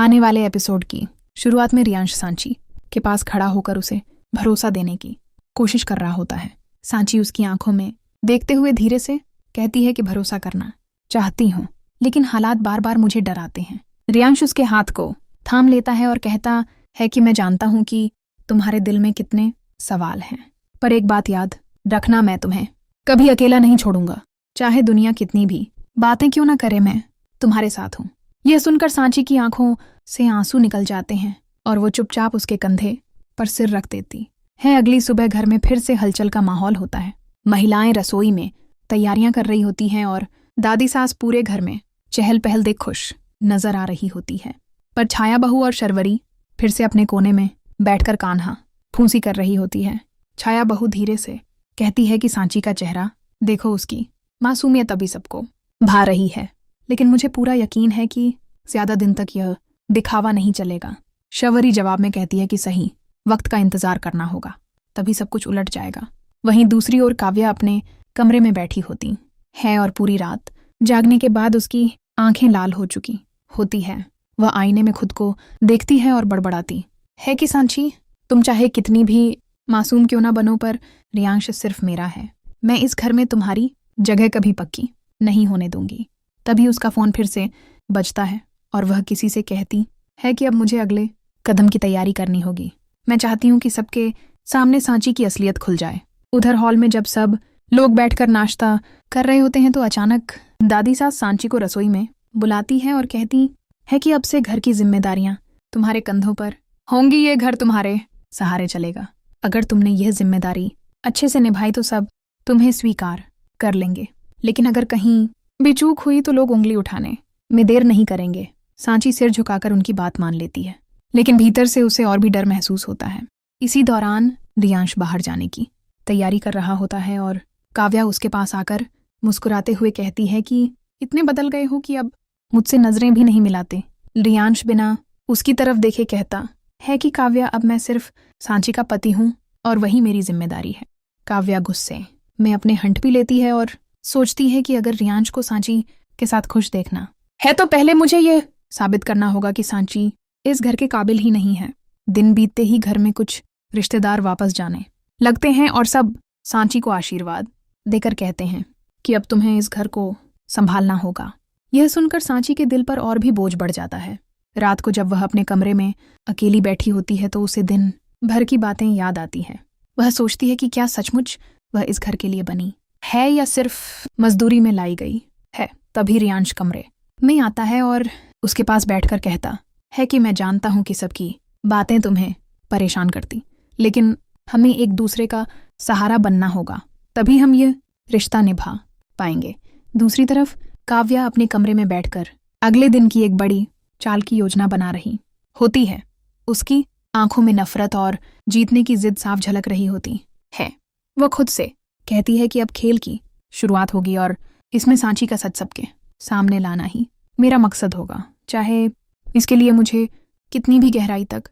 आने वाले एपिसोड की शुरुआत में रियांश सांची के पास खड़ा होकर उसे भरोसा देने की कोशिश कर रहा होता है। सांची उसकी आंखों में देखते हुए धीरे से कहती है कि भरोसा करना चाहती हूँ, लेकिन हालात बार बार मुझे डराते हैं। रियांश उसके हाथ को थाम लेता है और कहता है कि मैं जानता हूँ कि तुम्हारे दिल में कितने सवाल हैं, पर एक बात याद रखना, मैं तुम्हें कभी अकेला नहीं छोड़ूंगा। चाहे दुनिया कितनी भी बातें क्यों ना करे, मैं तुम्हारे साथ हूँ। यह सुनकर सांची की आंखों से आंसू निकल जाते हैं और वो चुपचाप उसके कंधे पर सिर रख देती है। अगली सुबह घर में फिर से हलचल का माहौल होता है। महिलाएं रसोई में तैयारियां कर रही होती हैं और दादी सास पूरे घर में चहल पहल देख खुश नजर आ रही होती है। पर छाया बहू और शर्वरी फिर से अपने कोने में बैठकर कान्हा फूंसी कर रही होती है। छाया बहू धीरे से कहती है कि सांची का चेहरा देखो, उसकी मासूमियत अभी सबको भा रही है, लेकिन मुझे पूरा यकीन है कि ज्यादा दिन तक यह दिखावा नहीं चलेगा। शर्वरी जवाब में कहती है कि सही वक्त का इंतजार करना होगा, तभी सब कुछ उलट जाएगा। वहीं दूसरी ओर काव्या अपने कमरे में बैठी होती है और पूरी रात जागने के बाद उसकी आंखें लाल हो चुकी होती है। वह आईने में खुद को देखती है और बड़बड़ाती है कि सांची, तुम चाहे कितनी भी मासूम क्यों ना बनो, पर रियांश सिर्फ मेरा है। मैं इस घर में तुम्हारी जगह कभी पक्की नहीं होने दूंगी। तभी उसका फोन फिर से बजता है और वह किसी से कहती है कि अब मुझे अगले कदम की तैयारी करनी होगी। मैं चाहती हूँ कि सबके सामने सांची की असलियत खुल जाए। उधर हॉल में जब सब लोग बैठकर नाश्ता कर रहे होते हैं तो अचानक दादी सास सांची को रसोई में बुलाती है और कहती है कि अब से घर की जिम्मेदारियां तुम्हारे कंधों पर होंगी। ये घर तुम्हारे सहारे चलेगा। अगर तुमने यह जिम्मेदारी अच्छे से निभाई तो सब तुम्हें स्वीकार कर लेंगे, लेकिन अगर कहीं भी चूक हुई तो लोग उंगली उठाने में देर नहीं करेंगे। सांची सिर झुकाकर उनकी बात मान लेती है, लेकिन भीतर से उसे और भी डर महसूस होता है। इसी दौरान रियांश बाहर जाने की तैयारी कर रहा होता है और काव्या उसके पास आकर मुस्कुराते हुए कहती है कि इतने बदल गए हो कि अब मुझसे नजरें भी नहीं मिलाते। रियांश बिना उसकी तरफ देखे कहता है कि काव्या, अब मैं सिर्फ सांची का पति हूँ और वही मेरी जिम्मेदारी है। काव्या गुस्से में अपने हंट भी लेती है और सोचती है कि अगर रियांश को सांची के साथ खुश देखना है तो पहले मुझे ये साबित करना होगा कि सांची इस घर के काबिल ही नहीं है। दिन बीतते ही घर में कुछ रिश्तेदार वापस जाने लगते हैं और सब सांची को आशीर्वाद देकर कहते हैं कि अब तुम्हें इस घर को संभालना होगा। यह सुनकर सांची के दिल पर और भी बोझ बढ़ जाता है। रात को जब वह अपने कमरे में अकेली बैठी होती है तो उसे दिन भर की बातें याद आती हैं। वह सोचती है कि क्या सचमुच वह इस घर के लिए बनी है या सिर्फ मजदूरी में लाई गई है। तभी रियांश कमरे में आता है और उसके पास बैठकर कहता है कि मैं जानता हूं कि सबकी बातें तुम्हें परेशान करती, लेकिन हमें एक दूसरे का सहारा बनना होगा, तभी हम ये रिश्ता निभा पाएंगे। दूसरी तरफ काव्या अपने कमरे में बैठकर अगले दिन की एक बड़ी चाल की योजना बना रही होती है। उसकी आंखों में नफरत और जीतने की जिद साफ झलक रही होती है। वह खुद से कहती है कि अब खेल की शुरुआत होगी और इसमें सांची का सच सबके सामने लाना ही मेरा मकसद होगा, चाहे इसके लिए मुझे कितनी भी गहराई तक